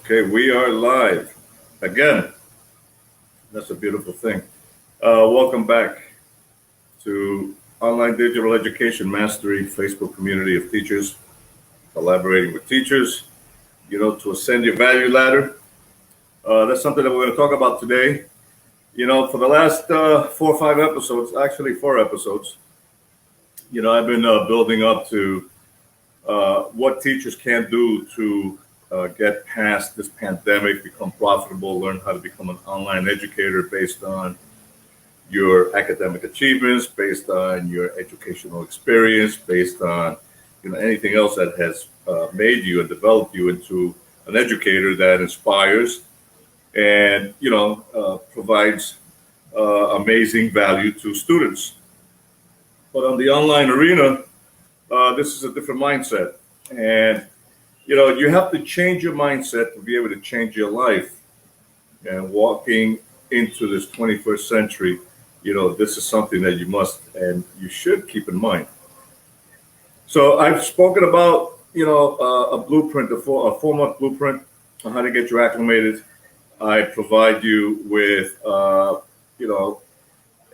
Okay, we are live again. That's a beautiful thing. Welcome back to Online Digital Education Mastery Facebook community of teachers, collaborating with teachers, to ascend your value ladder. That's something that we're going to talk about today. For the last 4 or 5 episodes, actually 4 episodes, I've been building up to what teachers can do to get past this pandemic, become profitable, learn how to become an online educator based on your academic achievements, based on your educational experience, based on anything else that has made you and developed you into an educator that inspires and provides amazing value to students. But on the online arena, this is a different mindset, and you have to change your mindset to be able to change your life. And walking into this 21st century, this is something that you must and you should keep in mind. So I've spoken about, a blueprint, a 4-month blueprint on how to get you acclimated. I provide you with, a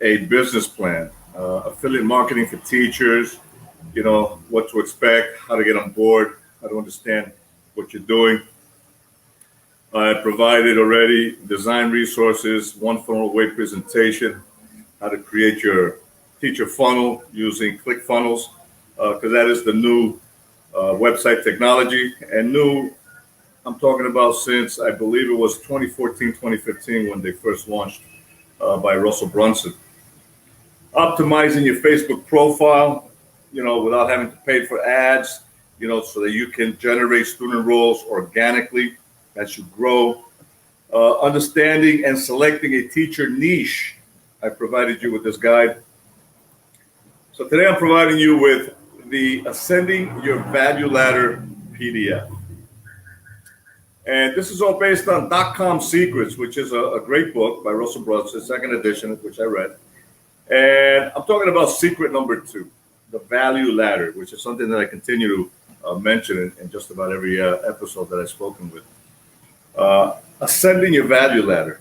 business plan, affiliate marketing for teachers, what to expect, how to get on board, how to understand what you're doing. I provided already design resources, one funnel away presentation, how to create your teacher funnel using ClickFunnels, because that is the new website technology. And new, I'm talking about since I believe it was 2014, 2015 when they first launched by Russell Brunson. Optimizing your Facebook profile, without having to pay for ads, so that you can generate student roles organically as you grow. Understanding and selecting a teacher niche. I provided you with this guide. So today I'm providing you with the Ascending Your Value Ladder PDF. And this is all based on DotCom Secrets, which is a great book by Russell Brunson, second edition, which I read. And I'm talking about secret number 2, the value ladder, which is something that I continue to mention in just about every episode that I've spoken with. Ascending your value ladder.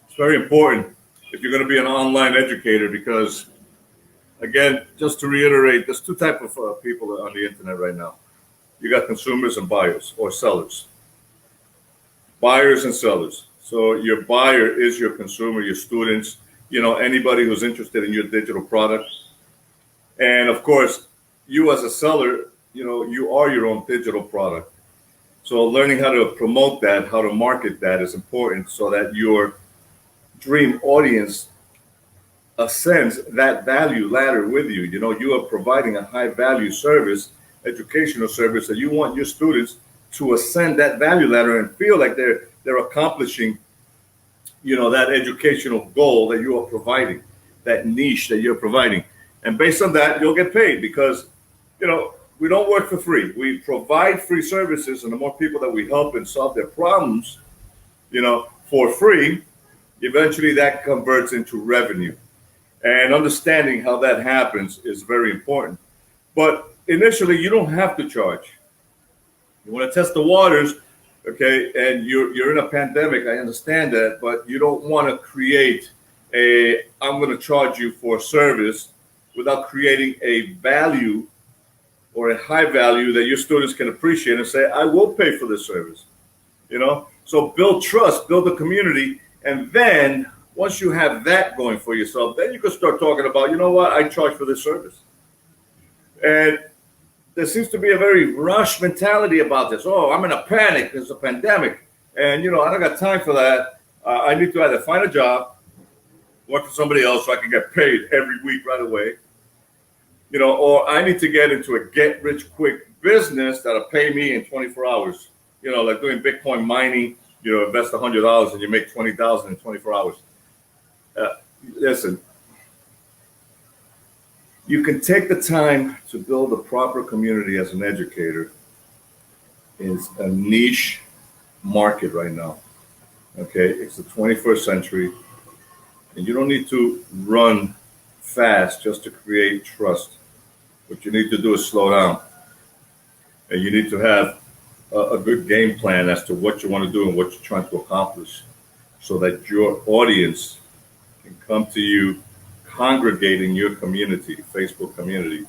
It's very important if you're going to be an online educator because, again, just to reiterate, there's 2 types of people on the internet right now. You got consumers and buyers or sellers. Buyers and sellers. So your buyer is your consumer, your students, anybody who's interested in your digital product. And of course, you as a seller, you are your own digital product. So learning how to promote that, how to market that is important so that your dream audience ascends that value ladder with you. You are providing a high value service, educational service, that you want your students to ascend that value ladder and feel like they're accomplishing, that educational goal that you are providing, that niche that you're providing. And based on that, you'll get paid because, we don't work for free. We provide free services, and the more people that we help and solve their problems, for free, eventually that converts into revenue. And understanding how that happens is very important. But initially, you don't have to charge. You want to test the waters, okay, and you're in a pandemic, I understand that, but you don't want to create I'm going to charge you for a service without creating a value or a high value that your students can appreciate and say, I will pay for this service. So build trust, build a community, and then once you have that going for yourself, then you can start talking about, I charge for this service. And there seems to be a very rush mentality about this. Oh, I'm in a panic. There's a pandemic. And, I don't got time for that. I need to either find a job, work for somebody else so I can get paid every week right away. Or I need to get into a get-rich-quick business that'll pay me in 24 hours. Like doing Bitcoin mining, invest $100 and you make $20,000 in 24 hours. Listen, you can take the time to build a proper community as an educator. It's a niche market right now. Okay, it's the 21st century, and you don't need to run fast just to create trust. What you need to do is slow down, and you need to have a good game plan as to what you want to do and what you're trying to accomplish, so that your audience can come to you, congregate in your community, Facebook community,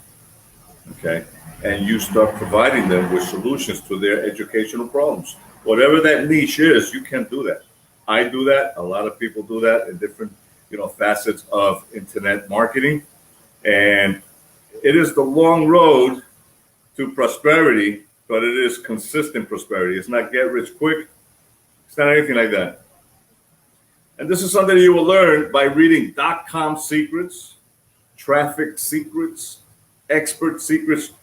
okay? And you start providing them with solutions to their educational problems. Whatever that niche is, you can do that. I do that. A lot of people do that in different, facets of internet marketing. And it is the long road to prosperity, but it is consistent prosperity. It's not get rich quick. It's not anything like that. And this is something you will learn by reading .com Secrets, Traffic Secrets, Expert Secrets,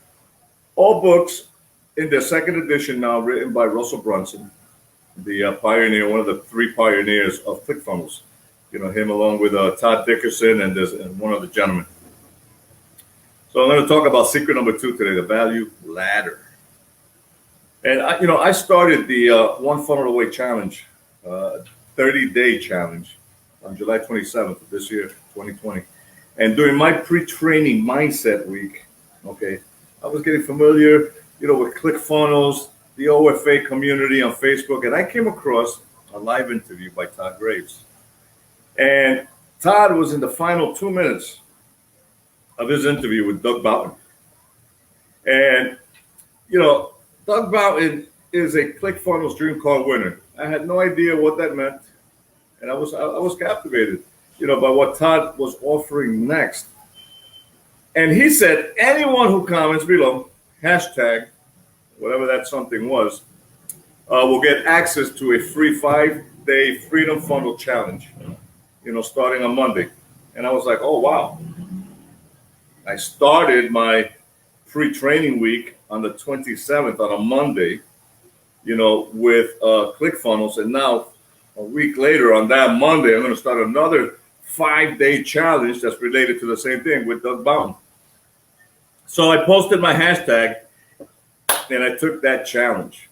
all books in their second edition now, written by Russell Brunson, the pioneer, one of the three pioneers of ClickFunnels. Him along with Todd Dickerson and one other gentleman. So I'm going to talk about secret number 2 today, the value ladder. And I started the One Funnel Away Challenge, 30-day challenge, on July 27th of this year, 2020. And during my pre-training mindset week, okay, I was getting familiar, with ClickFunnels, the OFA community on Facebook, and I came across a live interview by Todd Graves. And Todd was in the final 2 minutes of his interview with Doug Boughton. And, Doug Boughton is a ClickFunnels Dream Car winner. I had no idea what that meant. And I was captivated, by what Todd was offering next. And he said, anyone who comments below, hashtag, whatever that something was, will get access to a free 5-day Freedom Funnel Challenge, starting on Monday. And I was like, oh, wow. I started my pre-training week on the 27th on a Monday, with ClickFunnels. And now a week later on that Monday, I'm going to start another 5-day challenge that's related to the same thing with Doug Boughton. So I posted my hashtag and I took that challenge.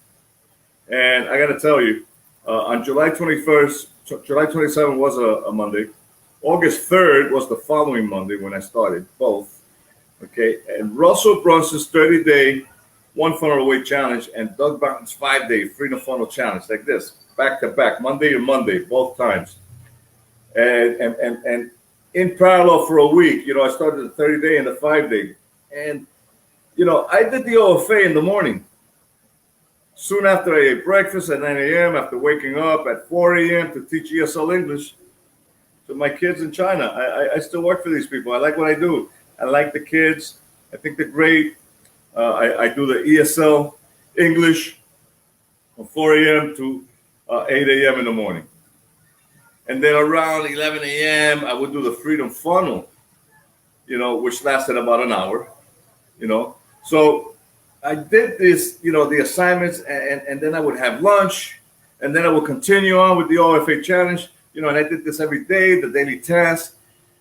And I got to tell you, on July 21st, July 27th was a Monday. August 3rd was the following Monday when I started both. Okay. And Russell Brunson's 30-day One Funnel Away Challenge and Doug Boughton's 5-day Freedom Funnel Challenge, like this, back to back, Monday and Monday, both times. And in parallel for a week, I started the 30-day and the 5-day. And, I did the OFA in the morning. Soon after I ate breakfast at 9 a.m., after waking up at 4 a.m. to teach ESL English to my kids in China. I still work for these people. I like what I do. I like the kids. I think they're great. I do the ESL English from 4 a.m. to 8 a.m. in the morning. And then around 11 a.m., I would do the Freedom Funnel, which lasted about an hour, So I did this, the assignments, and then I would have lunch, and then I would continue on with the OFA challenge, and I did this every day, the daily task,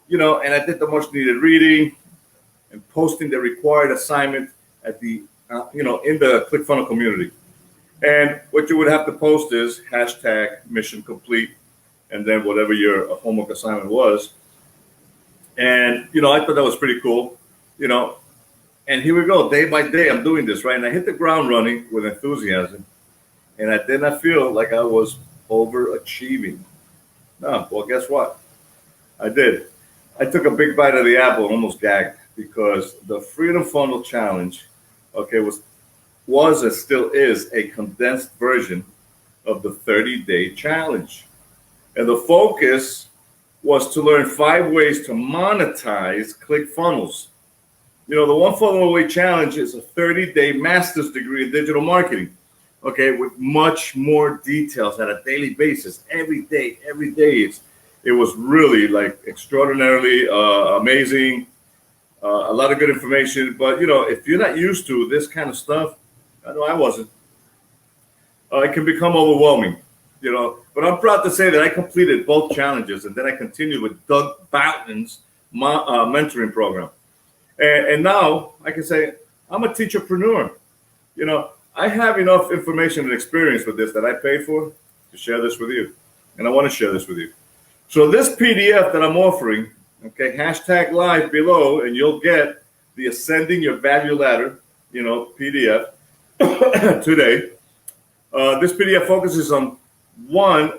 and I did the much needed reading and posting the required assignment at the, in the ClickFunnels community. And what you would have to post is hashtag mission complete, and then whatever your homework assignment was. And, I thought that was pretty cool, And here we go, day by day, I'm doing this, right? And I hit the ground running with enthusiasm. And I did not feel like I was overachieving. No, well, guess what? I did. I took a big bite of the apple and almost gagged, because the Freedom Funnel Challenge, okay, was and still is a condensed version of the 30-day challenge. And the focus was to learn 5 ways to monetize ClickFunnels. The One Funnel Away Challenge is a 30-day master's degree in digital marketing, okay, with much more details on a daily basis, every day. It was really like extraordinarily amazing, a lot of good information. But, if you're not used to this kind of stuff, I know I wasn't, it can become overwhelming, But I'm proud to say that I completed both challenges, and then I continued with Doug Boughton's mentoring program. And now I can say I'm a teacherpreneur. I have enough information and experience with this that I paid for to share this with you. And I want to share this with you. So this PDF that I'm offering, okay, hashtag live below, and you'll get the Ascending Your Value Ladder, PDF today. This PDF focuses on one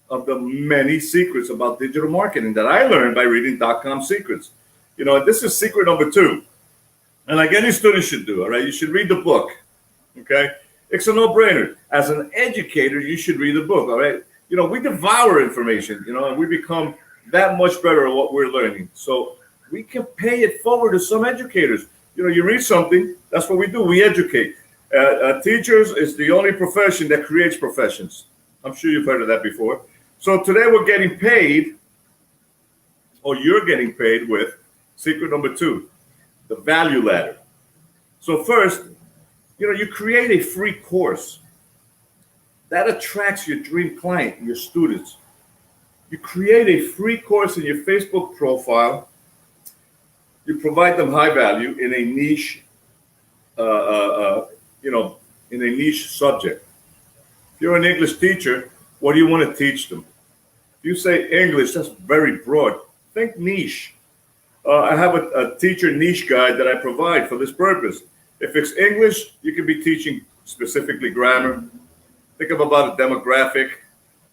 of the many secrets about digital marketing that I learned by reading DotCom Secrets. This is secret number 2. And like any student should do, all right, you should read the book, okay? It's a no-brainer. As an educator, you should read the book, all right? We devour information, and we become that much better at what we're learning. So we can pay it forward to some educators. You read something, that's what we do, we educate. Teachers is the only profession that creates professions. I'm sure you've heard of that before. So today we're getting paid, or you're getting paid with secret number 2, the value ladder. So first, you create a free course that attracts your dream client, your students. You create a free course in your Facebook profile. You provide them high value in a niche, in a niche subject. If you're an English teacher, what do you want to teach them? If you say English, that's very broad. Think niche. I have a teacher niche guide that I provide for this purpose. If it's English, you can be teaching specifically grammar. Think of about a demographic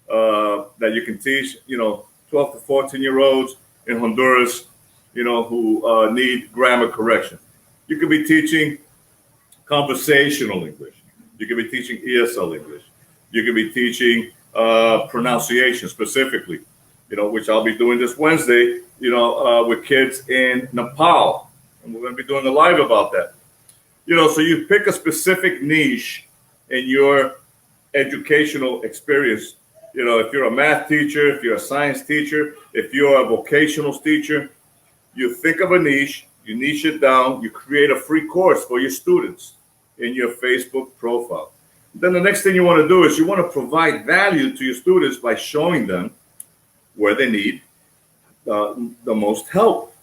that you can teach, 12 to 14-year-olds in Honduras, who need grammar correction. You could be teaching conversational English. You could be teaching ESL English. You could be teaching pronunciation specifically, which I'll be doing this Wednesday, with kids in Nepal. And we're going to be doing a live about that. So you pick a specific niche in your educational experience. If you're a math teacher, if you're a science teacher, if you're a vocational teacher, you think of a niche, you niche it down, you create a free course for your students in your Facebook profile. Then the next thing you want to do is you want to provide value to your students by showing them where they need the most help.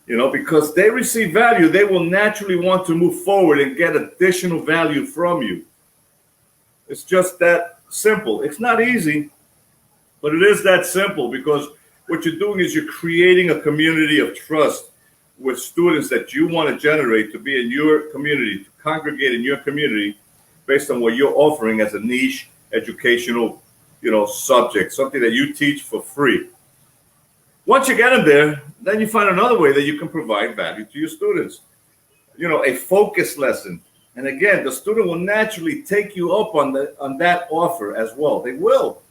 Because they receive value, they will naturally want to move forward and get additional value from you. It's just that simple. It's not easy, but it is that simple, because what you're doing is you're creating a community of trust with students that you want to generate to be in your community, to congregate in your community based on what you're offering as a niche educational, subject, something that you teach for free. Once you get them there, then you find another way that you can provide value to your students. A focus lesson. And again, the student will naturally take you up on that offer as well. They will.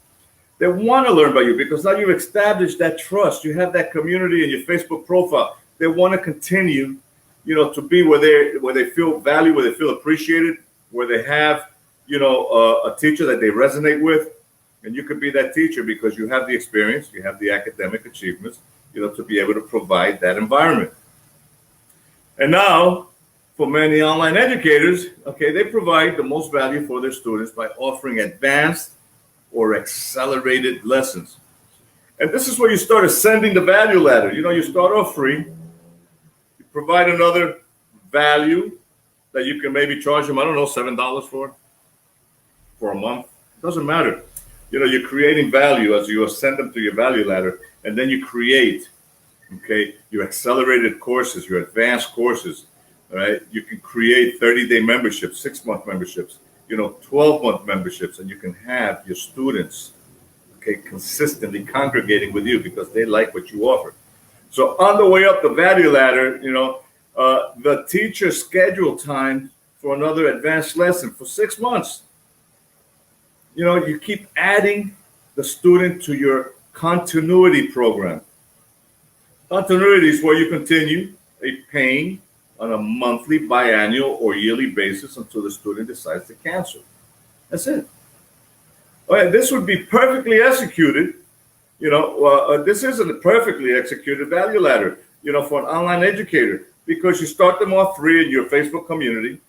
They want to learn by you because now you've established that trust. You have that community in your Facebook profile. They want to continue, to be where they feel valued, where they feel appreciated, where they have, a teacher that they resonate with. And you could be that teacher because you have the experience, you have the academic achievements, to be able to provide that environment. And now, for many online educators, they provide the most value for their students by offering advanced or accelerated lessons. And this is where you start ascending the value ladder. You start off free, you provide another value that you can maybe charge them, $7 for a month. It doesn't matter. You're creating value as you ascend them to your value ladder, and then you create, your accelerated courses, your advanced courses, all right? You can create 30-day memberships, 6-month memberships, 12-month memberships, and you can have your students, consistently congregating with you because they like what you offer. So on the way up the value ladder, the teacher schedule time for another advanced lesson for 6 months. You keep adding the student to your continuity program. Continuity is where you continue paying on a monthly, biannual, or yearly basis until the student decides to cancel. That's it. All right, this would be perfectly executed. This isn't a perfectly executed value ladder, for an online educator, because you start them off free in your Facebook community.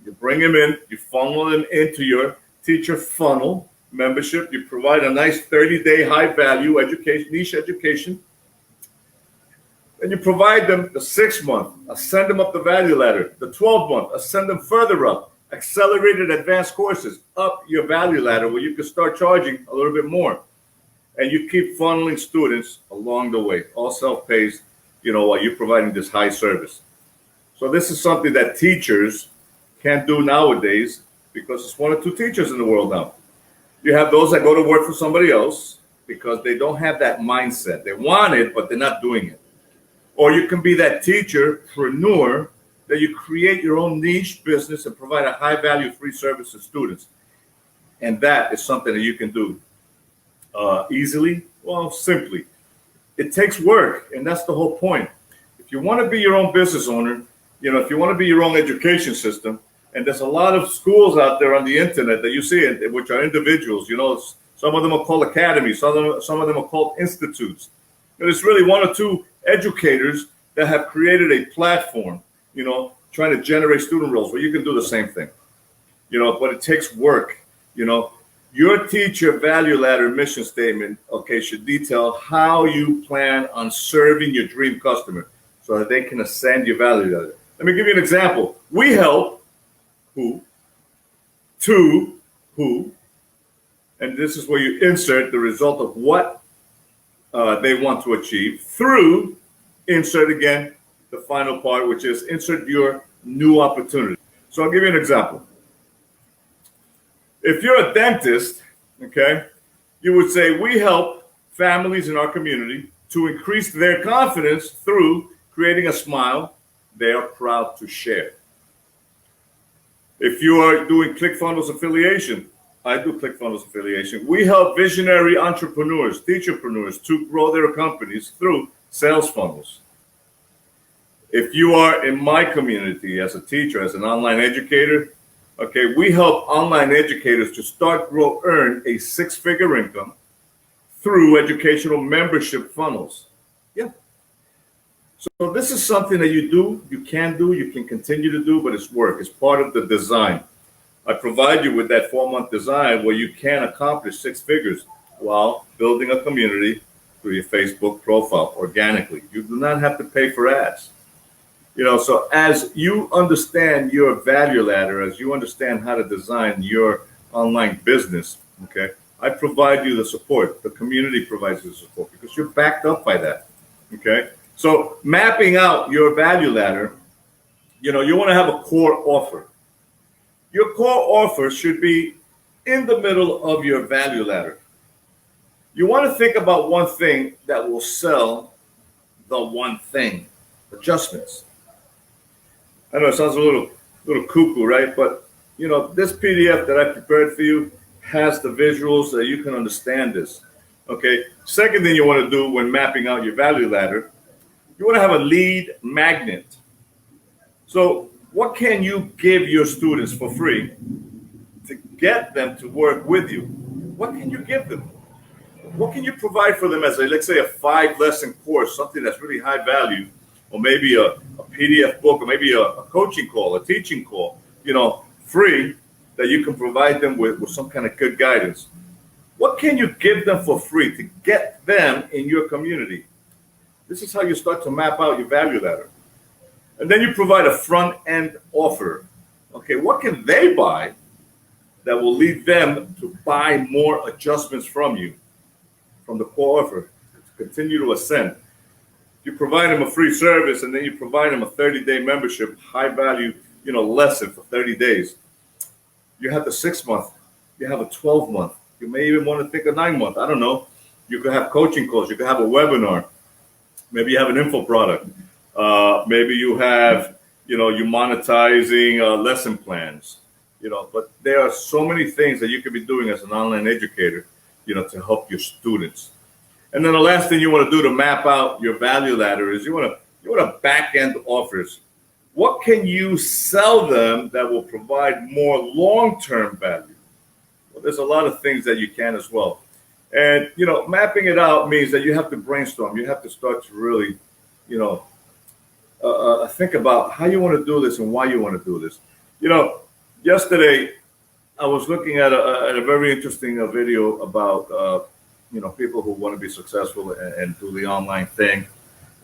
You bring them in, you funnel them into your teacher funnel membership. You provide a nice 30-day high value education, niche education. And you provide them the 6-month, ascend them up the value ladder. The 12-month, ascend them further up. Accelerated advanced courses up your value ladder where you can start charging a little bit more. And you keep funneling students along the way, all self-paced, while you're providing this high service. So this is something that teachers can't do nowadays because it's one or two teachers in the world now. You have those that go to work for somebody else because they don't have that mindset. They want it, but they're not doing it. Or you can be that teacherpreneur that you create your own niche business and provide a high value free service to students. And that is something that you can do easily, well, simply. It takes work, and that's the whole point. If you want to be your own business owner, if you want to be your own education system, and there's a lot of schools out there on the internet that you see, which are individuals, some of them are called academies, some of them are called institutes. There's really one or two educators that have created a platform, trying to generate student roles where you can do the same thing, but it takes work. Your teacher value ladder mission statement, should detail how you plan on serving your dream customer so that they can ascend your value ladder. Let me give you an example. We help who, to who, and this is where you insert the result of what they want to achieve through, insert again, the final part, which is insert your new opportunity. So I'll give you an example. If you're a dentist, you would say, we help families in our community to increase their confidence through creating a smile they are proud to share. If you are doing ClickFunnels affiliation, I do ClickFunnels affiliation. We help visionary entrepreneurs, teacherpreneurs to grow their companies through sales funnels. If you are in my community as a teacher, as an online educator, we help online educators to start, grow, earn a six-figure income through educational membership funnels. Yeah. So this is something that you can continue to do, but it's work. It's part of the design. I provide you with that 4-month design where you can accomplish 6 figures while building a community through your Facebook profile organically. You do not have to pay for ads. So as you understand your value ladder, as you understand how to design your online business, I provide you the support. The community provides you the support because you're backed up by that. So mapping out your value ladder, you want to have a core offer. Your core offer should be in the middle of your value ladder. You want to think about one thing that will sell the one thing, adjustments. I know it sounds a little cuckoo, right? But, this PDF that I prepared for you has the visuals so you can understand this. Second thing you want to do when mapping out your value ladder, you want to have a lead magnet. So what can you give your students for free to get them to work with you? What can you give them? What can you provide for them as let's say a 5-lesson course, something that's really high value, or maybe a PDF book, or maybe a coaching call, a teaching call, free, that you can provide them with some kind of good guidance. What can you give them for free to get them in your community? This is how you start to map out your value ladder. And then you provide a front-end offer. What can they buy that will lead them to buy more adjustments from you, from the core offer, to continue to ascend? You provide them a free service, and then you provide them a 30-day membership, high value, lesson for 30 days. You have the 6-month, you have a 12-month. You may even want to think a 9-month. I don't know. You could have coaching calls. You could have a webinar. Maybe you have an info product. Maybe you have, you monetizing lesson plans. But there are so many things that you could be doing as an online educator, to help your students. And then the last thing you want to do to map out your value ladder is you want to back end offers. What can you sell them that will provide more long-term value? Well, there's a lot of things that you can as well. And, mapping it out means that you have to brainstorm. You have to start to really, think about how you want to do this and why you want to do this. Yesterday I was looking at a very interesting video about, people who want to be successful and do the online thing.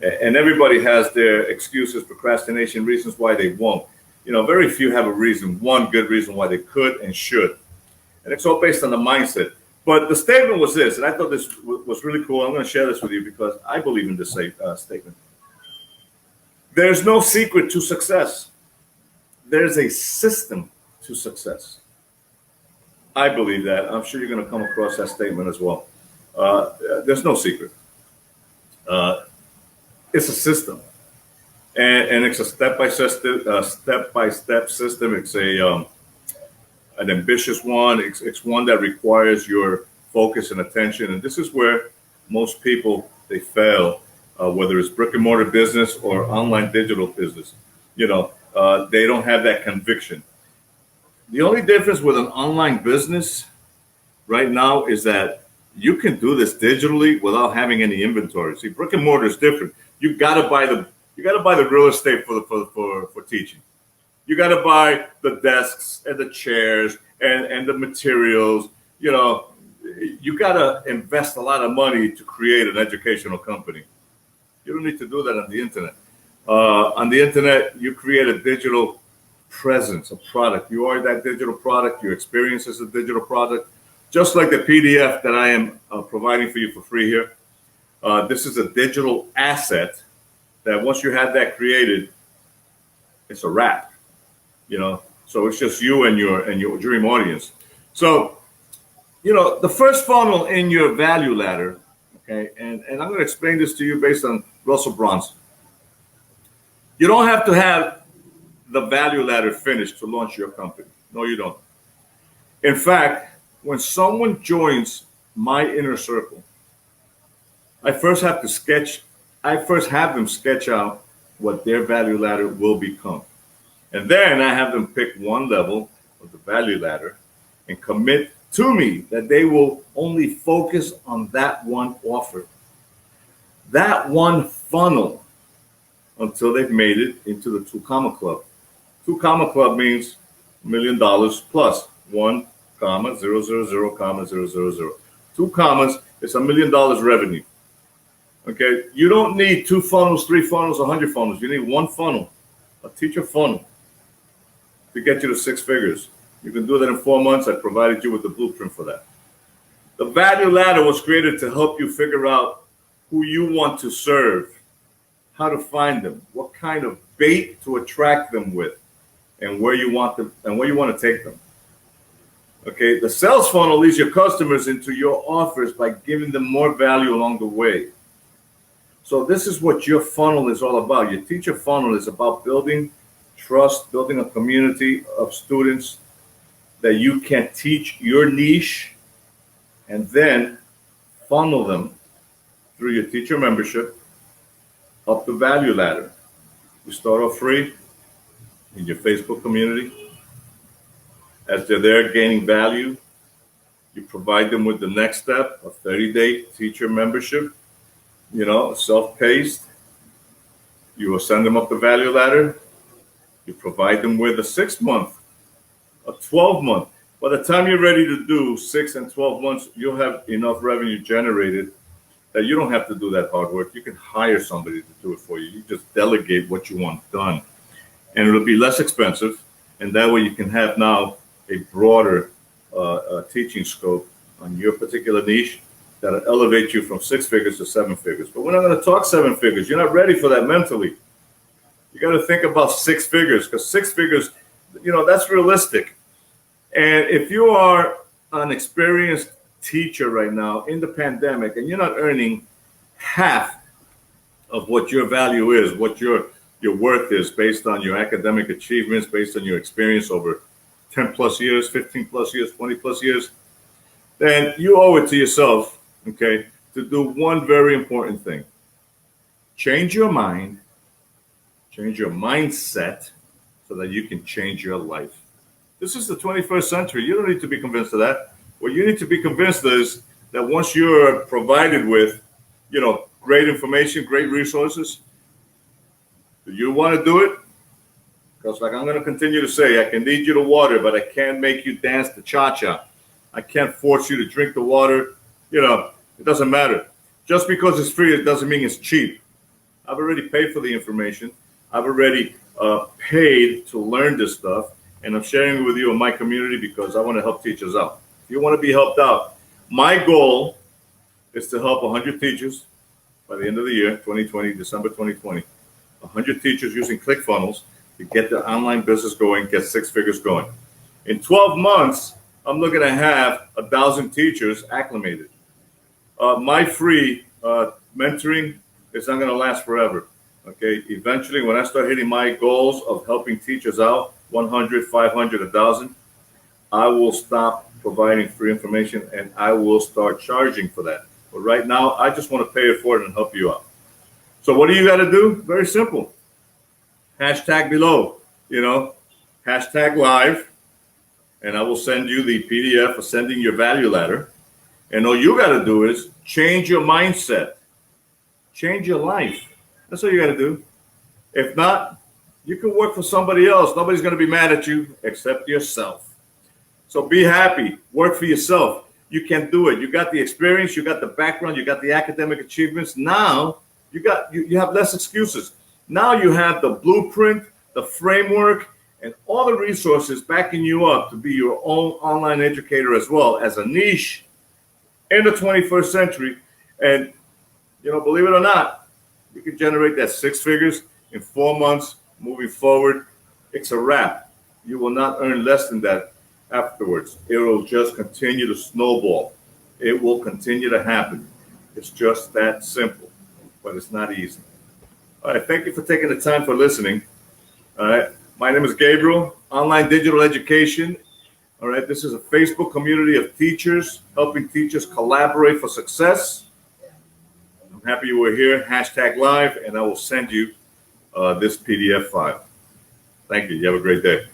And everybody has their excuses, procrastination, reasons why they won't. Very few have a reason, one good reason why they could and should. And it's all based on the mindset. But the statement was this, and I thought this was really cool. I'm going to share this with you because I believe in this statement. There's no secret to success. There's a system to success. I believe that. I'm sure you're going to come across that statement as well. There's no secret. Uh, it's a system, and it's a step-by-step system. It's an ambitious one. It's one that requires your focus and attention. And this is where most people they fail, whether it's brick and mortar business or online digital business. They don't have that conviction. The only difference with an online business right now is that you can do this digitally without having any inventory. See, brick and mortar is different. You got to buy the real estate for teaching. You got to buy the desks and the chairs and the materials. You got to invest a lot of money to create an educational company. You don't need to do that on the internet. On the internet, you create a digital presence, a product. You are that digital product. Your experience is a digital product. Just like the PDF that I am providing for you for free here. This is a digital asset that once you have that created, it's a wrap. So it's just you and your dream audience. So, the first funnel in your value ladder, okay, and I'm going to explain this to you based on Russell Brunson. You don't have to have the value ladder finished to launch your company. No, you don't. In fact, when someone joins my inner circle, I first have them sketch out what their value ladder will become. And then I have them pick one level of the value ladder and commit to me that they will only focus on that one offer, that one funnel, until they've made it into the 2 comma club. 2 comma club means $1 million plus 1 comma 000 comma 000. 2 commas is $1 million revenue. Okay, you don't need 2 funnels, 3 funnels, 100 funnels. You need 1 funnel, a teacher funnel, to get you to 6 figures. You can do that in 4 months. I provided you with the blueprint for that. The value ladder was created to help you figure out who you want to serve, how to find them, what kind of bait to attract them with, and where you want them and where you want to take them. Okay, the sales funnel leads your customers into your offers by giving them more value along the way. So this is what your funnel is all about. Your teacher funnel is about building trust, building a community of students that you can teach your niche and then funnel them through your teacher membership up the value ladder. You start off free in your Facebook community. As they're there gaining value, you provide them with the next step, a 30-day teacher membership, self-paced. You will send them up the value ladder. You provide them with a 6-month, a 12-month. By the time you're ready to do 6 and 12 months, you'll have enough revenue generated that you don't have to do that hard work. You can hire somebody to do it for you. You just delegate what you want done. And it'll be less expensive. And that way you can have now a broader teaching scope on your particular niche that'll elevate you from 6 figures to 7 figures. But we're not going to talk 7 figures. You're not ready for that mentally. You got to think about 6 figures, because 6 figures, that's realistic. And if you are an experienced teacher right now in the pandemic and you're not earning half of what your value is, what your worth is based on your academic achievements, based on your experience over 10 plus years, 15 plus years, 20 plus years, then you owe it to yourself, okay, to do one very important thing. Change your mind, change your mindset so that you can change your life. This is the 21st century. You don't need to be convinced of that. What you need to be convinced is that once you're provided with, great information, great resources, do you want to do it? Because like I'm going to continue to say, I can lead you to water, but I can't make you dance the cha-cha. I can't force you to drink the water. It doesn't matter. Just because it's free, it doesn't mean it's cheap. I've already paid for the information. I've already paid to learn this stuff. And I'm sharing it with you in my community because I want to help teachers out. If you want to be helped out, my goal is to help 100 teachers by the end of the year, 2020, December 2020. 100 teachers using ClickFunnels to get their online business going, get 6 figures going. In 12 months, I'm looking to have 1,000 teachers acclimated. My free mentoring is not going to last forever. Okay, eventually, when I start hitting my goals of helping teachers out, 100, 500, 1,000, I will stop providing free information and I will start charging for that. But right now, I just want to pay it forward and help you out. So what do you got to do? Very simple. Hashtag below, hashtag live, and I will send you the PDF for sending your value ladder. And all you got to do is change your mindset, change your life. That's all you got to do. If not, you can work for somebody else. Nobody's going to be mad at you except yourself. So be happy. Work for yourself. You can do it. You got the experience. You got the background. You got the academic achievements. Now you have less excuses. Now you have the blueprint, the framework, and all the resources backing you up to be your own online educator as well as a niche in the 21st century. And, believe it or not, you can generate that 6 figures in 4 months moving forward. It's a wrap. You will not earn less than that afterwards. It will just continue to snowball. It will continue to happen. It's just that simple, but it's not easy. All right. Thank you for taking the time for listening. All right. My name is Gabriel, Online Digital Education. All right. This is a Facebook community of teachers, helping teachers collaborate for success. I'm happy you were here. Hashtag live, and I will send you this PDF file. Thank you. You have a great day.